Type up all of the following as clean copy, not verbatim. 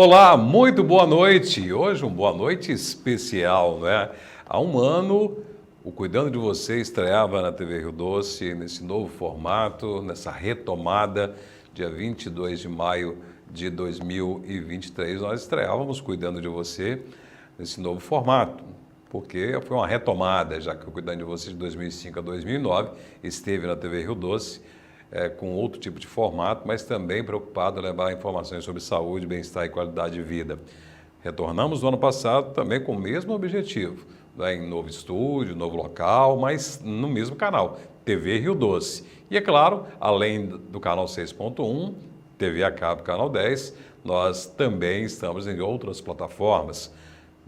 Olá, muito boa noite. Hoje uma boa noite especial, né? Há um ano, o Cuidando de Você estreava na TV Rio Doce, nesse novo formato, nessa retomada, dia 22 de maio de 2023. Nós estreávamos Cuidando de Você nesse novo formato, porque foi uma retomada, já que o Cuidando de Você de 2005 a 2009 esteve na TV Rio Doce, com outro tipo de formato, mas também preocupado em levar informações sobre saúde, bem-estar e qualidade de vida. Retornamos no ano passado também com o mesmo objetivo, né, em novo estúdio, novo local, mas no mesmo canal, TV Rio Doce. E é claro, além do canal 6.1, TV a cabo, canal 10, nós também estamos em outras plataformas.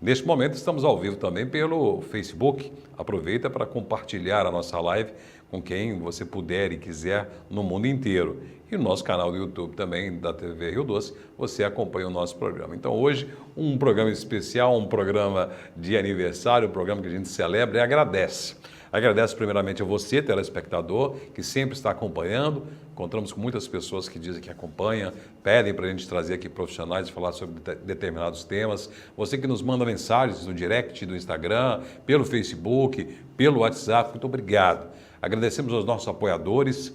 Neste momento estamos ao vivo também pelo Facebook. Aproveita para compartilhar a nossa live com quem você puder e quiser no mundo inteiro. E no nosso canal do YouTube também, da TV Rio Doce, você acompanha o nosso programa. Então hoje, um programa especial, um programa de aniversário, um programa que a gente celebra e agradece. Agradeço primeiramente a você, telespectador, que sempre está acompanhando. Encontramos com muitas pessoas que dizem que acompanham, pedem para a gente trazer aqui profissionais e falar sobre determinados temas. Você que nos manda mensagens no direct do Instagram, pelo Facebook, pelo WhatsApp, muito obrigado. Agradecemos aos nossos apoiadores,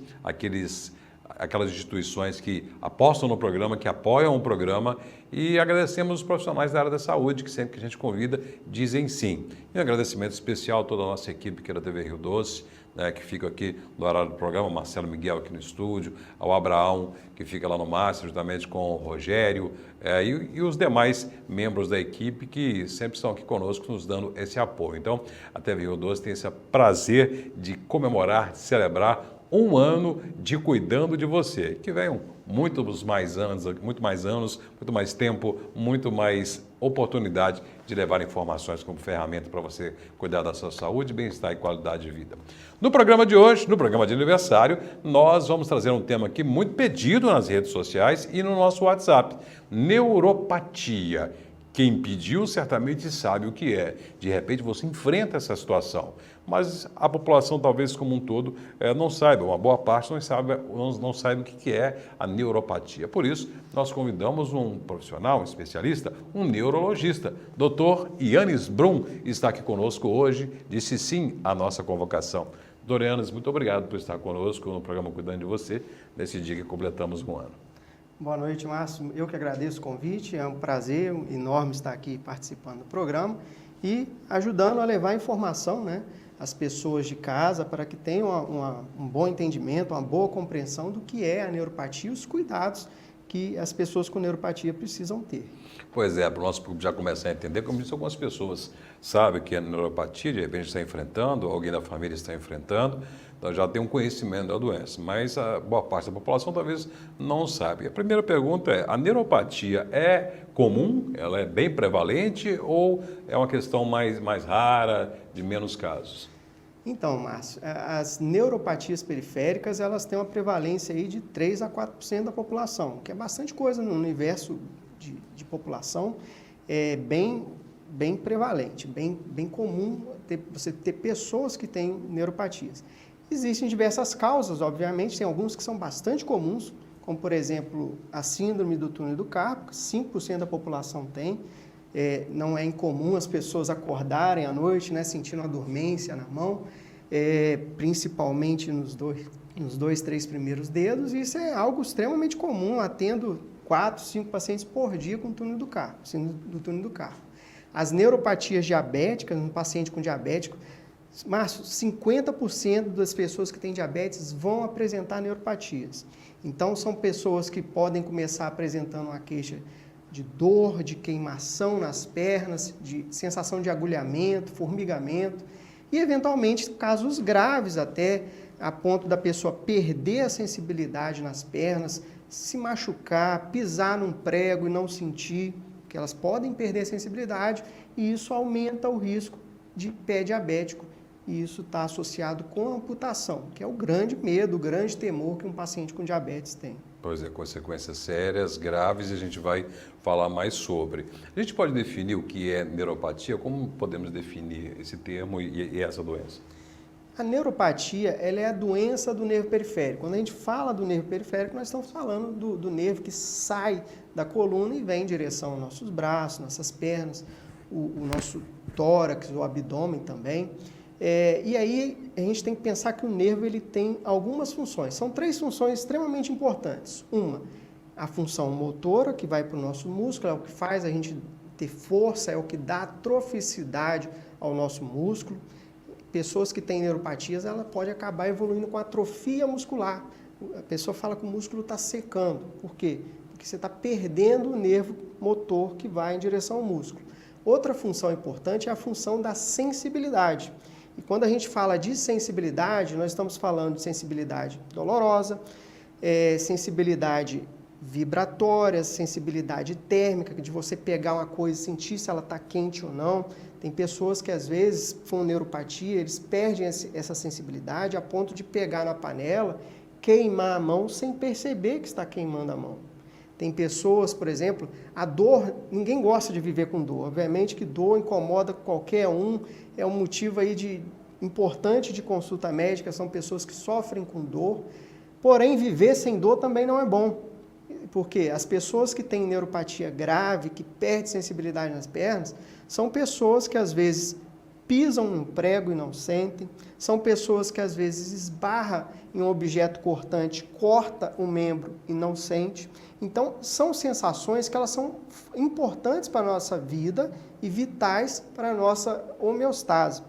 aquelas instituições que apostam no programa, que apoiam o programa, e agradecemos os profissionais da área da saúde, que sempre que a gente convida, dizem sim. E um agradecimento especial a toda a nossa equipe que é da TV Rio Doce, né, que fica aqui no horário do programa, Marcelo Miguel aqui no estúdio, ao Abraão, que fica lá no Master, juntamente com o Rogério, e os demais membros da equipe que sempre estão aqui conosco, nos dando esse apoio. Então, a TV Rio Doce tem esse prazer de comemorar, de celebrar um ano de Cuidando de Você. Que venham muitos mais anos, muito mais tempo, muito mais oportunidade de levar informações como ferramenta para você cuidar da sua saúde, bem-estar e qualidade de vida. No programa de hoje, no programa de aniversário, nós vamos trazer um tema aqui muito pedido nas redes sociais e no nosso WhatsApp: neuropatia. Quem pediu certamente sabe o que é. De repente você enfrenta essa situação, mas a população talvez como um todo não saiba, uma boa parte não sabe o que é a neuropatia. Por isso, nós convidamos um profissional, um especialista, um neurologista. Dr. Yannis Brum está aqui conosco hoje, disse sim à nossa convocação. Dr. Yannis, muito obrigado por estar conosco no programa Cuidando de Você, nesse dia que completamos um ano. Boa noite, Márcio. Eu que agradeço o convite, é um prazer enorme estar aqui participando do programa e ajudando a levar informação, né, às pessoas de casa para que tenham um bom entendimento, uma boa compreensão do que é a neuropatia e os cuidados que as pessoas com neuropatia precisam ter. Pois é, para o nosso público já começar a entender, como disse, algumas pessoas sabem que a neuropatia, de repente está enfrentando, alguém da família está enfrentando, então já tem um conhecimento da doença, mas a boa parte da população talvez não sabe. A primeira pergunta é: a neuropatia é comum, ela é bem prevalente ou é uma questão mais rara, de menos casos? Então, Márcio, as neuropatias periféricas, elas têm uma prevalência aí de 3 a 4% da população, que é bastante coisa no universo de população, é bem prevalente, bem comum você ter pessoas que têm neuropatias. Existem diversas causas, obviamente, tem alguns que são bastante comuns, como, por exemplo, a síndrome do túnel do carpo, que 5% da população tem. Não é incomum as pessoas acordarem à noite, né, sentindo uma dormência na mão, principalmente nos dois, três primeiros dedos, e isso é algo extremamente comum, atendo 4, 5 pacientes por dia com túnel do carpo, síndrome do túnel do carpo. As neuropatias diabéticas, no paciente com diabético, Márcio, 50% das pessoas que têm diabetes vão apresentar neuropatias. Então, são pessoas que podem começar apresentando uma queixa de dor, de queimação nas pernas, de sensação de agulhamento, formigamento e, eventualmente, casos graves até a ponto da pessoa perder a sensibilidade nas pernas, se machucar, pisar num prego e não sentir, que elas podem perder a sensibilidade e isso aumenta o risco de pé diabético. E isso está associado com a amputação, que é o grande medo, o grande temor que um paciente com diabetes tem. Pois é, consequências sérias, graves, e a gente vai falar mais sobre. A gente pode definir o que é neuropatia? Como podemos definir esse termo e essa doença? A neuropatia, ela é a doença do nervo periférico. Quando a gente fala do nervo periférico, nós estamos falando do nervo que sai da coluna e vem em direção aos nossos braços, nossas pernas, o nosso tórax, o abdômen também. E aí a gente tem que pensar que o nervo ele tem algumas funções. São 3 funções extremamente importantes. Uma, a função motora, que vai para o nosso músculo, é o que faz a gente ter força, é o que dá atroficidade ao nosso músculo. Pessoas que têm neuropatias, ela pode acabar evoluindo com atrofia muscular. A pessoa fala que o músculo está secando. Por quê? Porque você está perdendo o nervo motor que vai em direção ao músculo. Outra função importante é a função da sensibilidade. E quando a gente fala de sensibilidade, nós estamos falando de sensibilidade dolorosa, sensibilidade vibratória, sensibilidade térmica, de você pegar uma coisa e sentir se ela está quente ou não. Tem pessoas que às vezes, com neuropatia, eles perdem essa sensibilidade a ponto de pegar na panela, queimar a mão sem perceber que está queimando a mão. Tem pessoas, por exemplo, a dor, ninguém gosta de viver com dor. Obviamente que dor incomoda qualquer um, é um motivo aí importante de consulta médica, são pessoas que sofrem com dor. Porém, viver sem dor também não é bom. Porque as pessoas que têm neuropatia grave, que perdem sensibilidade nas pernas, são pessoas que às vezes pisam num prego e não sentem, são pessoas que às vezes esbarram em um objeto cortante, corta o membro e não sente. Então, são sensações que elas são importantes para a nossa vida e vitais para a nossa homeostase.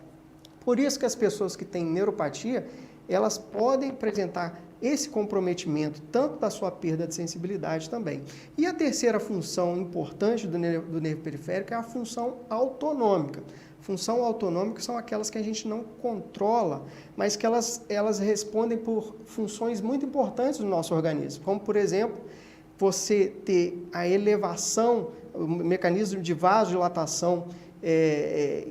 Por isso que as pessoas que têm neuropatia, elas podem apresentar esse comprometimento, tanto da sua perda de sensibilidade também. E a terceira função importante do nervo periférico é a função autonômica. Função autonômica são aquelas que a gente não controla, mas que elas respondem por funções muito importantes do nosso organismo, como, por exemplo, você ter a elevação, o mecanismo de vasodilatação,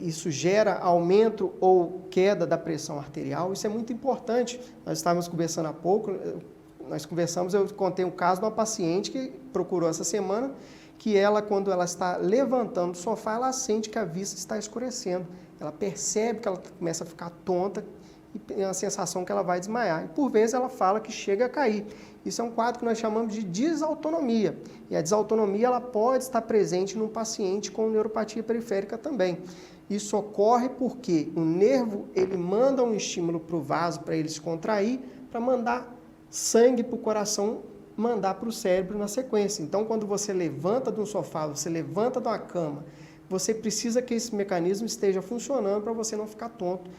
isso gera aumento ou queda da pressão arterial. Isso é muito importante. Nós estávamos conversando há pouco, eu contei um caso de uma paciente que procurou essa semana, que ela, quando ela está levantando do sofá, ela sente que a vista está escurecendo. Ela percebe que ela começa a ficar tonta e tem a sensação que ela vai desmaiar. E por vezes ela fala que chega a cair. Isso é um quadro que nós chamamos de desautonomia. E a desautonomia ela pode estar presente num paciente com neuropatia periférica também. Isso ocorre porque o nervo ele manda um estímulo para o vaso para ele se contrair, para mandar sangue para o coração, mandar para o cérebro na sequência. Então, quando você levanta de um sofá, você levanta de uma cama, você precisa que esse mecanismo esteja funcionando para você não ficar tonto,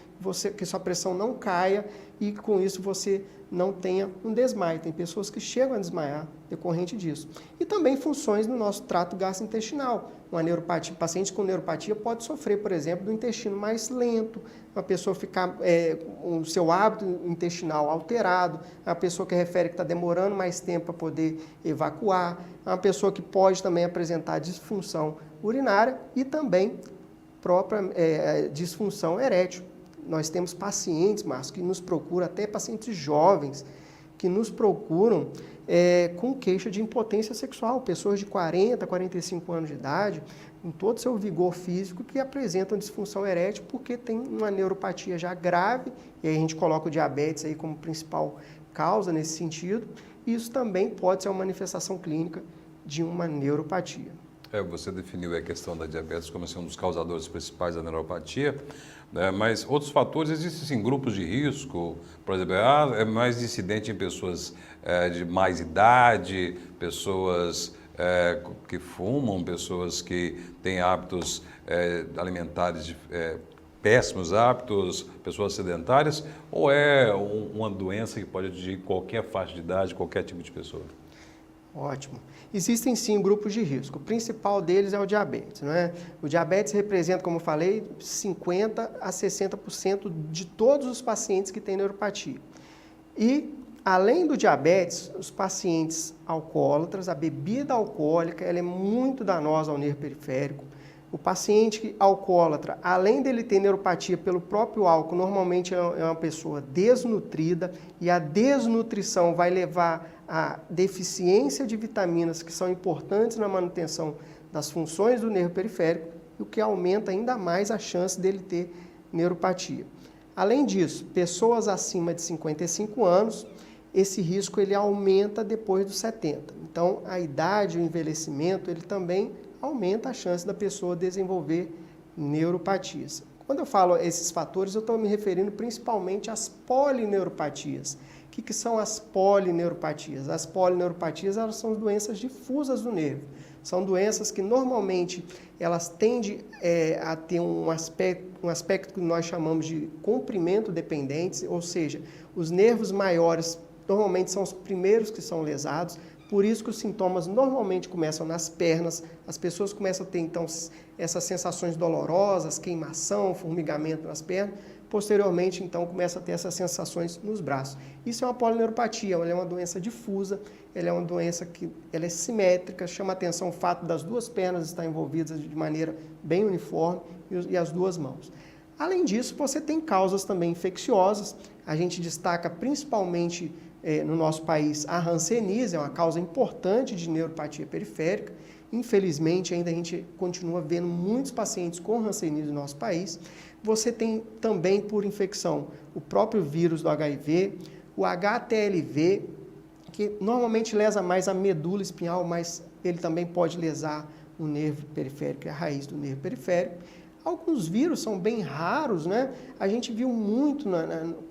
que sua pressão não caia e com isso você não tenha um desmaio. Tem pessoas que chegam a desmaiar decorrente disso. E também funções no nosso trato gastrointestinal. Uma neuropatia, paciente com neuropatia pode sofrer, por exemplo, do intestino mais lento, uma pessoa ficar com o seu hábito intestinal alterado, uma pessoa que refere que está demorando mais tempo para poder evacuar, uma pessoa que pode também apresentar disfunção urinária e também própria disfunção erétil. Nós temos pacientes, Márcio, que nos procuram, até pacientes jovens, que nos procuram com queixa de impotência sexual, pessoas de 40, 45 anos de idade, com todo o seu vigor físico, que apresentam disfunção erétil porque tem uma neuropatia já grave, e aí a gente coloca o diabetes aí como principal causa nesse sentido, e isso também pode ser uma manifestação clínica de uma neuropatia. Você definiu a questão da diabetes como sendo um dos causadores principais da neuropatia, né? Mas outros fatores, existem sim, grupos de risco, por exemplo, é mais incidente em pessoas de mais idade, pessoas que fumam, pessoas que têm hábitos alimentares péssimos hábitos, pessoas sedentárias, ou é uma doença que pode atingir qualquer faixa de idade, qualquer tipo de pessoa? Ótimo. Existem sim grupos de risco. O principal deles é o diabetes, né? O diabetes representa, como eu falei, 50% a 60% de todos os pacientes que têm neuropatia. E, além do diabetes, os pacientes alcoólatras, a bebida alcoólica, ela é muito danosa ao nervo periférico. O paciente alcoólatra, além dele ter neuropatia pelo próprio álcool, normalmente é uma pessoa desnutrida e a desnutrição vai levar à deficiência de vitaminas que são importantes na manutenção das funções do nervo periférico, o que aumenta ainda mais a chance dele ter neuropatia. Além disso, pessoas acima de 55 anos, esse risco ele aumenta depois dos 70. Então, a idade, o envelhecimento, ele também aumenta a chance da pessoa desenvolver neuropatias. Quando eu falo esses fatores, eu estou me referindo principalmente às polineuropatias. O que são as polineuropatias? As polineuropatias, elas são doenças difusas do nervo. São doenças que normalmente elas tendem a ter um aspecto que nós chamamos de comprimento dependente, ou seja, os nervos maiores normalmente são os primeiros que são lesados, por isso que os sintomas normalmente começam nas pernas, as pessoas começam a ter então essas sensações dolorosas, queimação, formigamento nas pernas, posteriormente então começa a ter essas sensações nos braços. Isso é uma polineuropatia, ela é uma doença difusa, ela é uma doença que ela é simétrica, chama atenção o fato das duas pernas estarem envolvidas de maneira bem uniforme e as duas mãos. Além disso, você tem causas também infecciosas, a gente destaca principalmente no nosso país a hanseníase, é uma causa importante de neuropatia periférica. Infelizmente, ainda a gente continua vendo muitos pacientes com hanseníase no nosso país. Você tem também, por infecção, o próprio vírus do HIV, o HTLV, que normalmente lesa mais a medula espinhal, mas ele também pode lesar o nervo periférico, a raiz do nervo periférico. Alguns vírus são bem raros, né? A gente viu muito,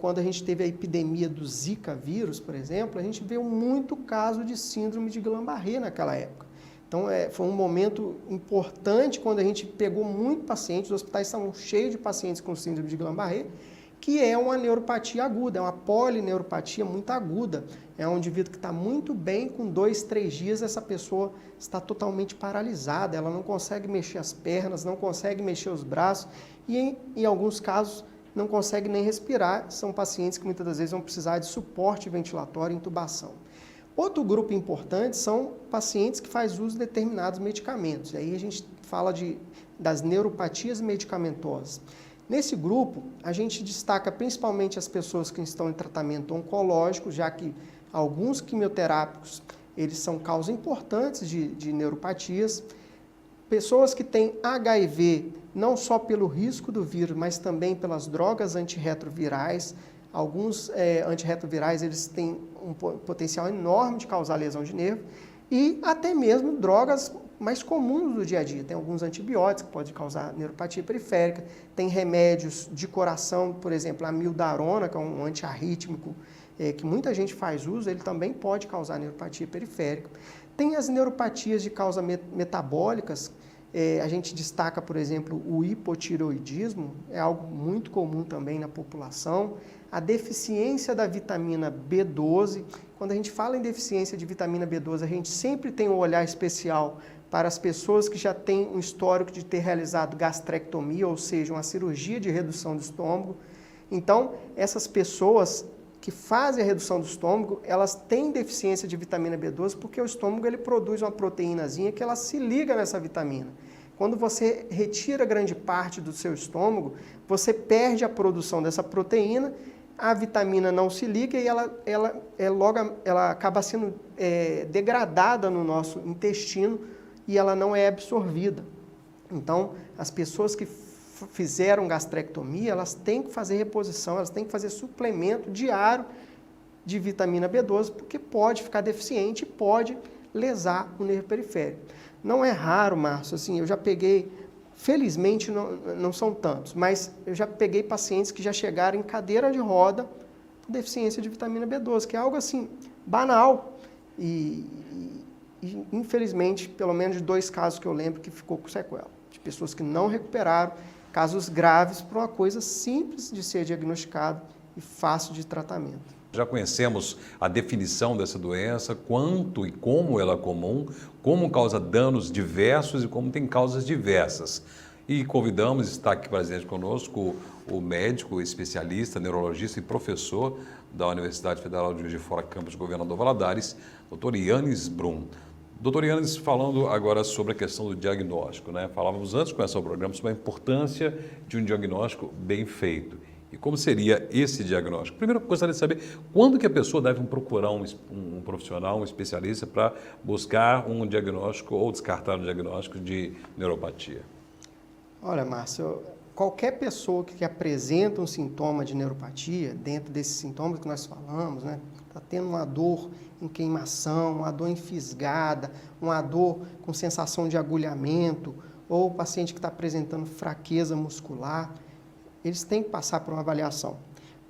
quando a gente teve a epidemia do Zika vírus, por exemplo, a gente viu muito caso de síndrome de Guillain-Barré naquela época. Então, foi um momento importante quando a gente pegou muito pacientes, os hospitais estavam cheios de pacientes com síndrome de Guillain-Barré, que é uma neuropatia aguda, é uma polineuropatia muito aguda. É um indivíduo que está muito bem, com 2, 3 dias essa pessoa está totalmente paralisada, ela não consegue mexer as pernas, não consegue mexer os braços e em alguns casos não consegue nem respirar. São pacientes que muitas das vezes vão precisar de suporte ventilatório e intubação. Outro grupo importante são pacientes que fazem uso de determinados medicamentos. E aí a gente fala das neuropatias medicamentosas. Nesse grupo, a gente destaca principalmente as pessoas que estão em tratamento oncológico, já que alguns quimioterápicos, eles são causas importantes de neuropatias. Pessoas que têm HIV, não só pelo risco do vírus, mas também pelas drogas antirretrovirais. Alguns antirretrovirais, eles têm um potencial enorme de causar lesão de nervo. E até mesmo drogas mais comuns do dia a dia. Tem alguns antibióticos que podem causar neuropatia periférica, tem remédios de coração, por exemplo, a amiodarona, que é um antiarrítmico, que muita gente faz uso, ele também pode causar neuropatia periférica. Tem as neuropatias de causa metabólicas, a gente destaca, por exemplo, o hipotireoidismo, é algo muito comum também na população. A deficiência da vitamina B12, quando a gente fala em deficiência de vitamina B12, a gente sempre tem um olhar especial para as pessoas que já têm um histórico de ter realizado gastrectomia, ou seja, uma cirurgia de redução do estômago. Então, essas pessoas que fazem a redução do estômago, elas têm deficiência de vitamina B12 porque o estômago ele produz uma proteínazinha que ela se liga nessa vitamina. Quando você retira grande parte do seu estômago, você perde a produção dessa proteína, a vitamina não se liga e ela acaba sendo degradada no nosso intestino e ela não é absorvida. Então, as pessoas que fizeram gastrectomia, elas têm que fazer reposição, elas têm que fazer suplemento diário de vitamina B12, porque pode ficar deficiente e pode lesar o nervo periférico. Não é raro, Márcio, assim, eu já peguei, felizmente não são tantos, mas eu já peguei pacientes que já chegaram em cadeira de roda com deficiência de vitamina B12, que é algo assim, banal. E infelizmente, pelo menos de 2 casos que eu lembro que ficou com sequela, de pessoas que não recuperaram, casos graves por uma coisa simples de ser diagnosticado e fácil de tratamento. Já conhecemos a definição dessa doença, quanto e como ela é comum, como causa danos diversos e como tem causas diversas. E convidamos, está aqui presente conosco, o médico, especialista, neurologista e professor da Universidade Federal de Juiz de Fora, campus Governador Valadares, Dr. Yannis Brum. Doutor Yannis, falando agora sobre a questão do diagnóstico, né? Falávamos antes de começar o programa sobre a importância de um diagnóstico bem feito. E como seria esse diagnóstico? Primeiro, eu gostaria de saber quando que a pessoa deve procurar um profissional, um especialista, para buscar um diagnóstico ou descartar um diagnóstico de neuropatia. Olha, Márcio, qualquer pessoa que apresenta um sintoma de neuropatia, dentro desses sintomas que nós falamos, né? Está tendo uma dor em queimação, uma dor em fisgada, uma dor com sensação de agulhamento, ou o paciente que está apresentando fraqueza muscular, eles têm que passar por uma avaliação.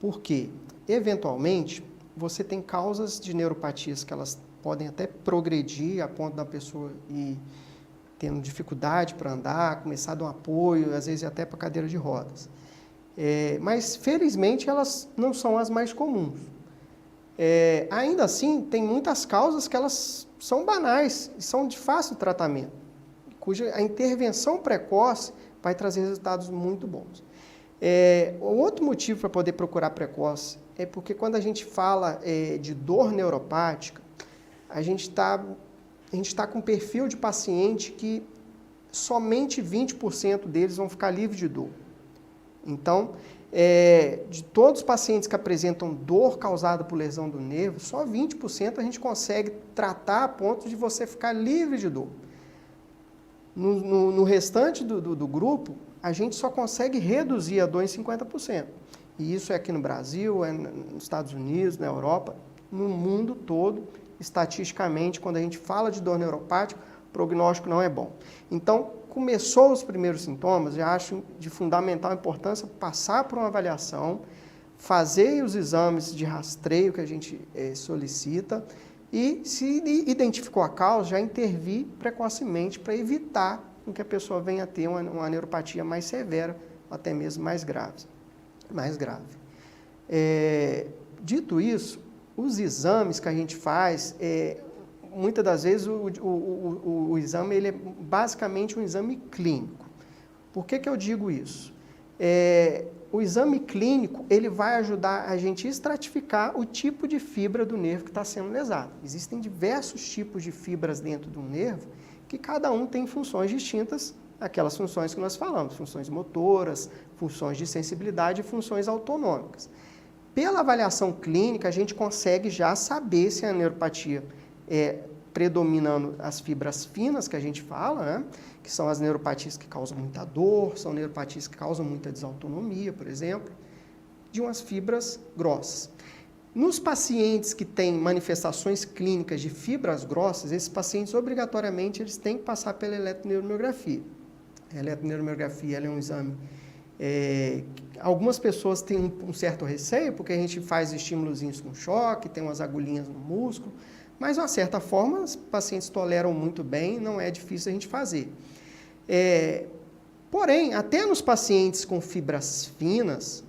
Por quê? Eventualmente, você tem causas de neuropatias que elas podem até progredir a ponto da pessoa ir tendo dificuldade para andar, começar a dar um apoio, às vezes até para cadeira de rodas. Mas, felizmente, elas não são as mais comuns. Ainda assim, tem muitas causas que elas são banais e são de fácil tratamento, cuja a intervenção precoce vai trazer resultados muito bons. O outro motivo para poder procurar precoce é porque quando a gente fala de dor neuropática, a gente está com um perfil de paciente que somente 20% deles vão ficar livres de dor. Então, de todos os pacientes que apresentam dor causada por lesão do nervo, só 20% a gente consegue tratar a ponto de você ficar livre de dor. No restante do grupo, a gente só consegue reduzir a dor em 50%. E isso é aqui no Brasil, nos Estados Unidos, na Europa, no mundo todo, estatisticamente, quando a gente fala de dor neuropática, o prognóstico não é bom. Então, começou os primeiros sintomas, já acho de fundamental importância passar por uma avaliação, fazer os exames de rastreio que a gente solicita e, se identificou a causa, já intervir precocemente para evitar que a pessoa venha a ter uma neuropatia mais severa, até mesmo mais grave. Dito isso, os exames que a gente faz, muitas das vezes o exame ele é basicamente um exame clínico. Por que eu digo isso? O exame clínico ele vai ajudar a gente a estratificar o tipo de fibra do nervo que está sendo lesado. Existem diversos tipos de fibras dentro do nervo que cada um tem funções distintas, aquelas funções que nós falamos, funções motoras, funções de sensibilidade e funções autonômicas. Pela avaliação clínica, a gente consegue já saber se a neuropatia predominando as fibras finas que a gente fala, né? Que são as neuropatias que causam muita dor, são neuropatias que causam muita desautonomia, por exemplo, de umas fibras grossas. Nos pacientes que têm manifestações clínicas de fibras grossas, esses pacientes, obrigatoriamente, eles têm que passar pela eletroneuromiografia. A eletroneuromiografia é um exame... algumas pessoas têm um certo receio, porque a gente faz estímulozinhos com choque, tem umas agulhinhas no músculo, mas, de uma certa forma, os pacientes toleram muito bem, não é difícil a gente fazer. Porém, até nos pacientes com fibras finas,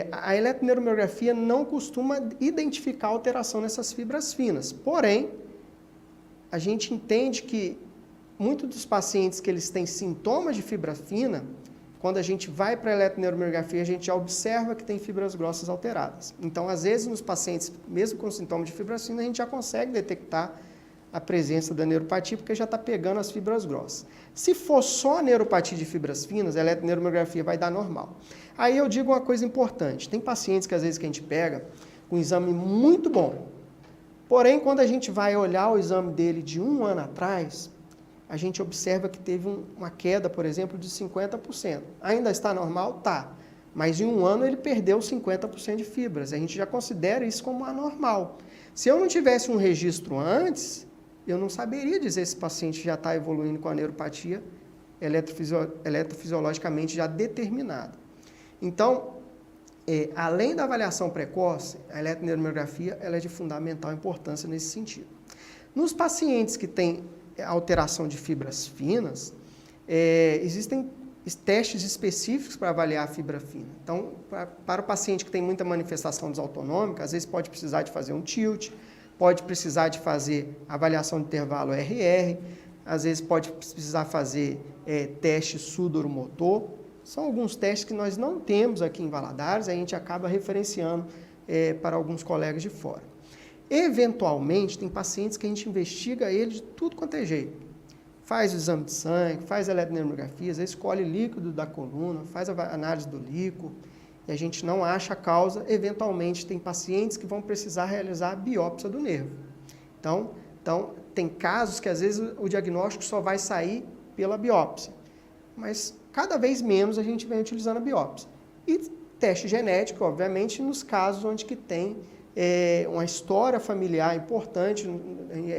a eletroneuromiografia não costuma identificar alteração nessas fibras finas. Porém, a gente entende que muitos dos pacientes que eles têm sintomas de fibra fina, quando a gente vai para a eletroneuromiografia, a gente já observa que tem fibras grossas alteradas. Então, às vezes, nos pacientes, mesmo com sintomas de fibra fina, a gente já consegue detectar a presença da neuropatia, porque já está pegando as fibras grossas. Se for só a neuropatia de fibras finas, a eletroneuromiografia vai dar normal. Aí eu digo uma coisa importante, tem pacientes que às vezes que a gente pega com um exame muito bom, porém, quando a gente vai olhar o exame dele de 1 ano atrás, a gente observa que teve uma queda, por exemplo, de 50%. Ainda está normal? Tá. Mas em 1 ano ele perdeu 50% de fibras. A gente já considera isso como anormal. Se eu não tivesse um registro antes, eu não saberia dizer se esse paciente já está evoluindo com a neuropatia eletrofisiologicamente já determinada. Então, além da avaliação precoce, a eletroneuromiografia ela é de fundamental importância nesse sentido. Nos pacientes que têm alteração de fibras finas, existem testes específicos para avaliar a fibra fina. Então, para o paciente que tem muita manifestação desautonômica, às vezes pode precisar de fazer um tilt, pode precisar de fazer avaliação de intervalo RR, às vezes pode precisar fazer teste sudoromotor. São alguns testes que nós não temos aqui em Valadares, a gente acaba referenciando para alguns colegas de fora. Eventualmente, tem pacientes que a gente investiga ele de tudo quanto é jeito. Faz o exame de sangue, faz a eletroneuromiografia, às vezes escolhe líquido da coluna, faz a análise do líquido, e a gente não acha a causa. Eventualmente, tem pacientes que vão precisar realizar a biópsia do nervo. Então tem casos que, às vezes, o diagnóstico só vai sair pela biópsia. mas cada vez menos a gente vem utilizando a biópsia. E teste genético, obviamente, nos casos onde que tem uma história familiar importante,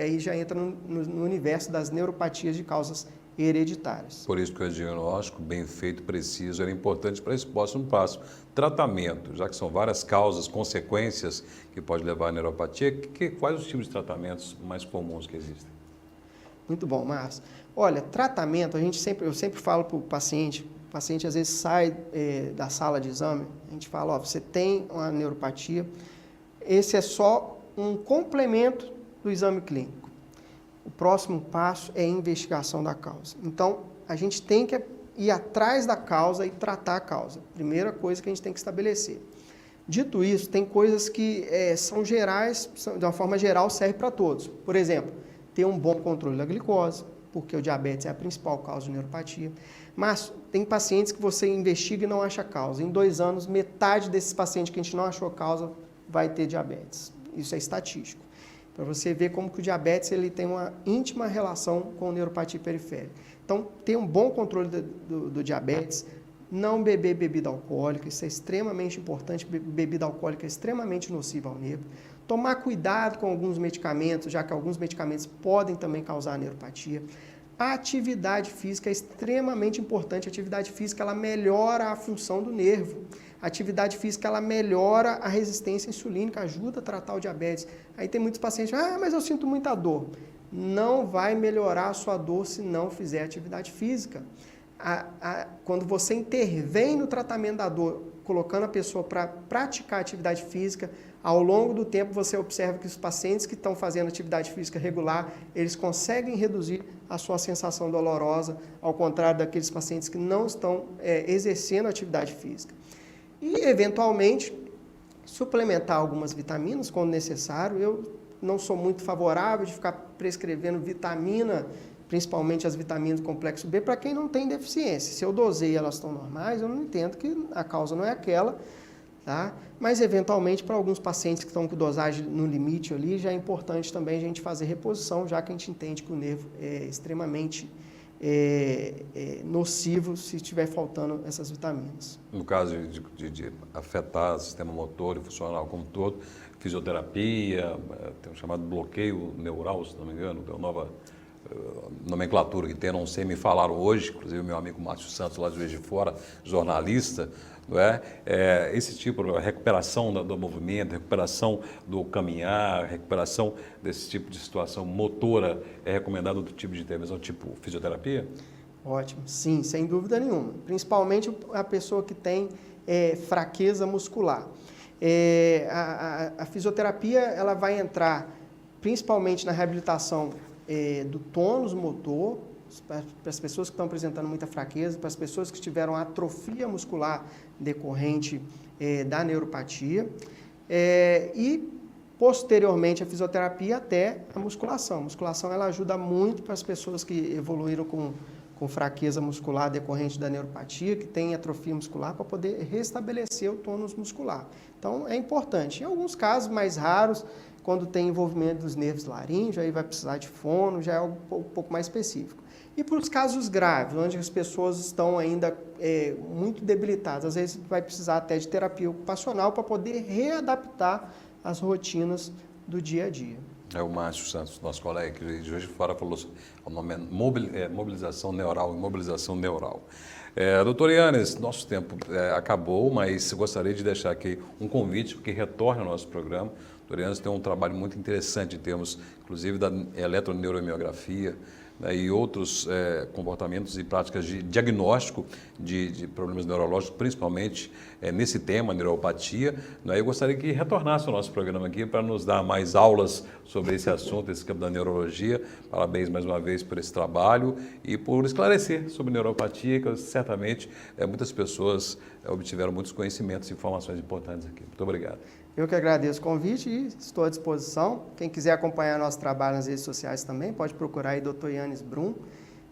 aí já entra no universo das neuropatias de causas hereditárias. Por isso que o diagnóstico bem feito, preciso, era importante para esse próximo passo. Tratamento, já que são várias causas, consequências que pode levar à neuropatia, quais os tipos de tratamentos mais comuns que existem? Muito bom, Márcio. Olha, tratamento, eu sempre falo para o paciente às vezes sai da sala de exame, a gente fala, ó, você tem uma neuropatia, esse é só um complemento do exame clínico. O próximo passo é a investigação da causa. Então, a gente tem que ir atrás da causa e tratar a causa. Primeira coisa que a gente tem que estabelecer. Dito isso, tem coisas que são gerais, de uma forma geral, serve para todos. Por exemplo, ter um bom controle da glicose, porque o diabetes é a principal causa de neuropatia. Mas tem pacientes que você investiga e não acha causa. Em 2 anos, metade desses pacientes que a gente não achou causa vai ter diabetes. Isso é estatístico. Para você ver como que o diabetes ele tem uma íntima relação com a neuropatia periférica. Então, ter um bom controle do diabetes, não beber bebida alcoólica, isso é extremamente importante, bebida alcoólica é extremamente nociva ao nervo. Tomar cuidado com alguns medicamentos, já que alguns medicamentos podem também causar neuropatia. A atividade física é extremamente importante. A atividade física ela melhora a função do nervo. A atividade física ela melhora a resistência insulínica, ajuda a tratar o diabetes. Aí tem muitos pacientes, mas eu sinto muita dor. Não vai melhorar a sua dor se não fizer atividade física. Quando você intervém no tratamento da dor, colocando a pessoa para praticar atividade física, ao longo do tempo você observa que os pacientes que estão fazendo atividade física regular, eles conseguem reduzir a sua sensação dolorosa, ao contrário daqueles pacientes que não estão exercendo atividade física. E, eventualmente, suplementar algumas vitaminas quando necessário. Eu não sou muito favorável de ficar prescrevendo vitamina, principalmente as vitaminas do complexo B, para quem não tem deficiência. Se eu dosei e elas estão normais, eu não entendo que a causa não é aquela, tá? Mas, eventualmente, para alguns pacientes que estão com dosagem no limite ali, já é importante também a gente fazer reposição, já que a gente entende que o nervo é extremamente nocivo se estiver faltando essas vitaminas. No caso de afetar o sistema motor e funcional como um todo, fisioterapia, tem um chamado bloqueio neural, se não me engano, tem uma nova nomenclatura que tem, não sei, me falaram hoje, inclusive meu amigo Márcio Santos, lá de Juiz de Fora, jornalista, não é? Esse tipo de recuperação do movimento, recuperação do caminhar, recuperação desse tipo de situação motora, é recomendado outro tipo de intervenção, tipo fisioterapia? Ótimo, sim, sem dúvida nenhuma. Principalmente a pessoa que tem fraqueza muscular. A fisioterapia ela vai entrar principalmente na reabilitação do tônus motor, para as pessoas que estão apresentando muita fraqueza, para as pessoas que tiveram atrofia muscular decorrente da neuropatia e, posteriormente, a fisioterapia até a musculação. A musculação ela ajuda muito para as pessoas que evoluíram com fraqueza muscular decorrente da neuropatia, que tem atrofia muscular, para poder restabelecer o tônus muscular. Então, é importante. Em alguns casos mais raros, quando tem envolvimento dos nervos laríngeos, aí vai precisar de fono, já é algo um pouco mais específico. E para os casos graves, onde as pessoas estão ainda muito debilitadas, às vezes vai precisar até de terapia ocupacional para poder readaptar as rotinas do dia a dia. O Márcio Santos, nosso colega que de hoje fora, falou sobre o nome mobilização neural, imobilização neural. Doutor Yannis, nosso tempo acabou, mas gostaria de deixar aqui um convite que retorne ao nosso programa. O doutor Yannis tem um trabalho muito interessante em termos, inclusive, da eletroneuromiografia, né, e outros comportamentos e práticas de diagnóstico de problemas neurológicos, principalmente nesse tema, neuropatia. Né, eu gostaria que retornasse ao nosso programa aqui para nos dar mais aulas sobre esse assunto, esse campo da neurologia. Parabéns mais uma vez por esse trabalho e por esclarecer sobre neuropatia, que certamente muitas pessoas obtiveram muitos conhecimentos e informações importantes aqui. Muito obrigado. Eu que agradeço o convite e estou à disposição. Quem quiser acompanhar nosso trabalho nas redes sociais também, pode procurar aí Dr. Yannis Brum.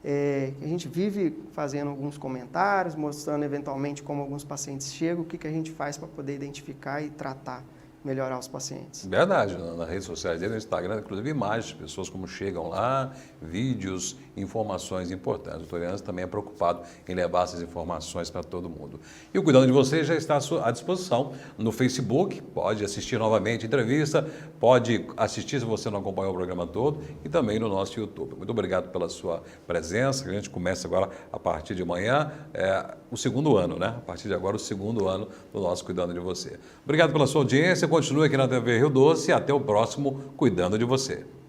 A gente vive fazendo alguns comentários, mostrando eventualmente como alguns pacientes chegam, o que a gente faz para poder identificar e tratar, melhorar os pacientes. Verdade, nas redes sociais dele, no Instagram, inclusive imagens de pessoas como chegam lá, vídeos, informações importantes. O doutor Ianzi também é preocupado em levar essas informações para todo mundo. E o Cuidando de Você já está à disposição no Facebook, pode assistir novamente a entrevista, pode assistir se você não acompanhou o programa todo e também no nosso YouTube. Muito obrigado pela sua presença, a gente começa agora a partir de amanhã, o segundo ano, né? A partir de agora, o segundo ano do nosso Cuidando de Você. Obrigado pela sua audiência, continue aqui na TV Rio Doce e até o próximo Cuidando de Você.